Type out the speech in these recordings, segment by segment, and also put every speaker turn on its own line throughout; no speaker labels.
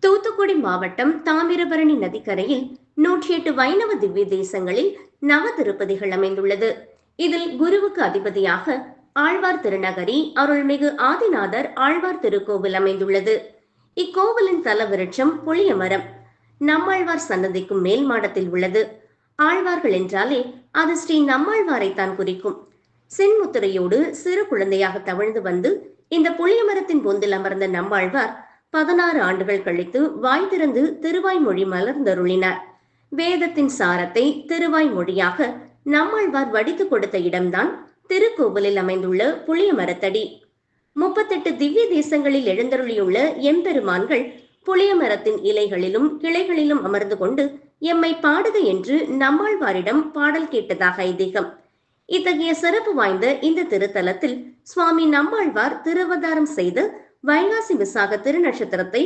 தூத்துக்குடி மாவட்டம் தாமிரபரணி நதிக்கரையில் 108 வைணவ திவ்ய தேசங்களில் நவ திருப்பதிகள் அமைந்துள்ளது. இதில் குருவுக்கு அதிபதியாக ஆழ்வார் திருநகரி அருள்மிகு ஆதிநாதர் ஆழ்வார் திருக்கோவில் அமைந்துள்ளது. இக்கோவிலின் தல விருட்சம் புளிய மரம் நம்மாழ்வார் சன்னதிக்கும் மேல் மாடத்தில் உள்ளது. ஆழ்வார்கள் என்றாலே அது ஸ்ரீ நம்மாழ்வாரைத்தான் குறிக்கும். சென்முத்திரையோடு சிறு குழந்தையாக தவழ்ந்து வந்து இந்த புளிய மரத்தின் பொந்தில் அமர்ந்த நம்மாழ்வார் 16 ஆண்டுகள் கழித்து வாய் திறந்து திருவாய்மொழி மலர்ந்தருளினார். வேதத்தின் சாரத்தை திருவாய் மொழியாக நம்மாழ்வார் வடித்து கொடுத்த இடம்தான் திருக்கோவிலில் அமைந்துள்ள புளிய மரத்தடி. 38 திவ்ய தேசங்களில் எழுந்தருளியுள்ள எம்பெருமான்கள் புளிய மரத்தின் இலைகளிலும் கிளைகளிலும் அமர்ந்து கொண்டு எம்மை பாடுக என்று நம்மாழ்வாரிடம் பாடல் கேட்டதாக ஐதீகம். இத்தகைய சிறப்பு வாய்ந்த இந்த திருத்தலத்தில் சுவாமி நம்மாழ்வார் திருவதாரம் செய்து வைகாசி விசாக திருநட்சத்திரத்தை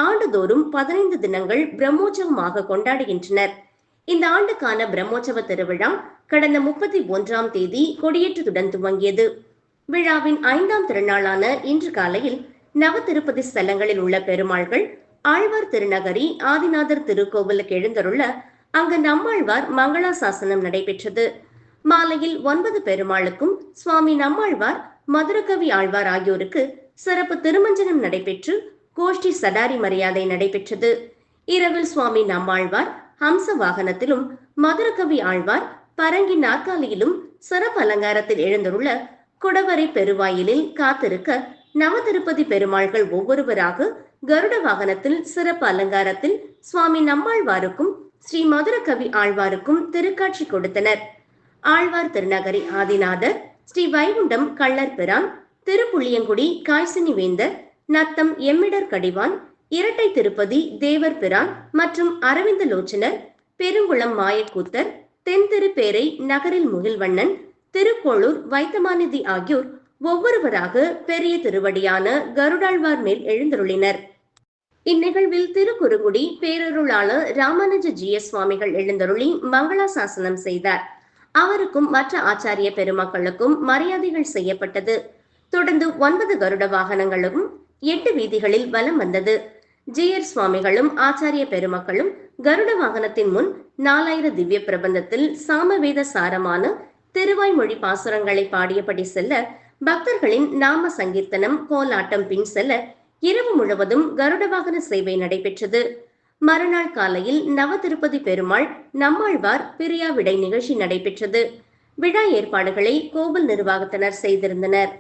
ஆண்டுதோறும் 15 தினங்கள் பிரம்மோற்சவமாக கொண்டாடுகின்றனர். இந்த ஆண்டுக்கான பிரம்மோற்சவ திருவிழா கடந்த 31ஆம் தேதி கொடியேற்றத்துடன் துவங்கியது. விழாவின் 5ஆம் திருநாளான இன்று காலையில் நவ திருப்பதி ஸ்தலங்களில் உள்ள பெருமாள்கள் ஆழ்வார் திருநகரி ஆதிநாதர் திருக்கோவிலுக்கு எழுந்தருள அங்கு நம்மாழ்வார் மங்களாசாசனம் நடைபெற்றது. மாலையில் 9 பெருமாளுக்கும் சுவாமி நம்மாழ்வார் மதுரகவி ஆழ்வார் ஆகியோருக்கு சிறப்பு திருமஞ்சனம் நடைபெற்று கோஷ்டி சடாரி மரியாதை நடைபெற்றது. இரவில் சுவாமி நம்மாழ்வார் ஹம்ச வாகனத்திலும் மதுரகவி ஆழ்வார் பரங்கி நாற்காலியிலும் சிறப்பு அலங்காரத்தில் எழுந்துள்ள குடவரை பெருவாயிலில் காத்திருக்க நவ திருப்பதி பெருமாள்கள் ஒவ்வொருவராக கருட வாகனத்தில் சிறப்பு அலங்காரத்தில் சுவாமி நம்மாழ்வாருக்கும் ஸ்ரீ மதுரகவி ஆழ்வாருக்கும் திருக்காட்சி கொடுத்தனர். ஆழ்வார் திருநகரி ஆதிநாதர், ஸ்ரீ வைகுண்டம் கள்ளர் பிரான், திருப்புளியங்குடி காய்சினி வேந்தர், நத்தம் எம்மிடர் கடிவான், இரட்டை திருப்பதி தேவர் பிரான் மற்றும் அரவிந்த லோச்சனர், பெருங்குளம் மாயக்கூத்தர், தென் திருப்பேரை நகரில் முகில்வண்ணன், திருக்கோளூர் வைத்தமாநிதி ஆகியோர் ஒவ்வொருவராக பெரிய திருவடியான கருடாழ்வார் மேல் எழுந்தருளினர். இந்நிகழ்வில் திருக்குறுங்குடி பேரருளாளர் ராமானுஜ ஜி.எஸ். சுவாமிகள் எழுந்தருளி மங்களாசாசனம் செய்தார். அவருக்கும் மற்ற ஆச்சாரிய பெருமக்களுக்கும் மரியாதைகள் செய்யப்பட்டது. தொடர்ந்து 9 கருட வாகனங்களும் 8 வீதிகளில் வலம் வந்தது. ஜி.ஆர். சுவாமிகளும் ஆச்சாரிய பெருமக்களும் கருட வாகனத்தின் முன் 4000 திவ்ய பிரபந்தத்தில் சாமவேத சாரமான திருவாய்மொழி பாசுரங்களை பாடியபடி செல்ல, பக்தர்களின் நாம சங்கீர்த்தனம் கோலாட்டம் பின் செல்ல இரவு முழுவதும் கருட வாகன சேவை நடைபெற்றது. மறுநாள் காலையில் நவ திருப்பதி பெருமாள் நம்மாழ்வார் பிரியா விடை நிகழ்ச்சி நடைபெற்றது. விழா ஏற்பாடுகளை கோவில் நிர்வாகத்தினர் செய்திருந்தனர்.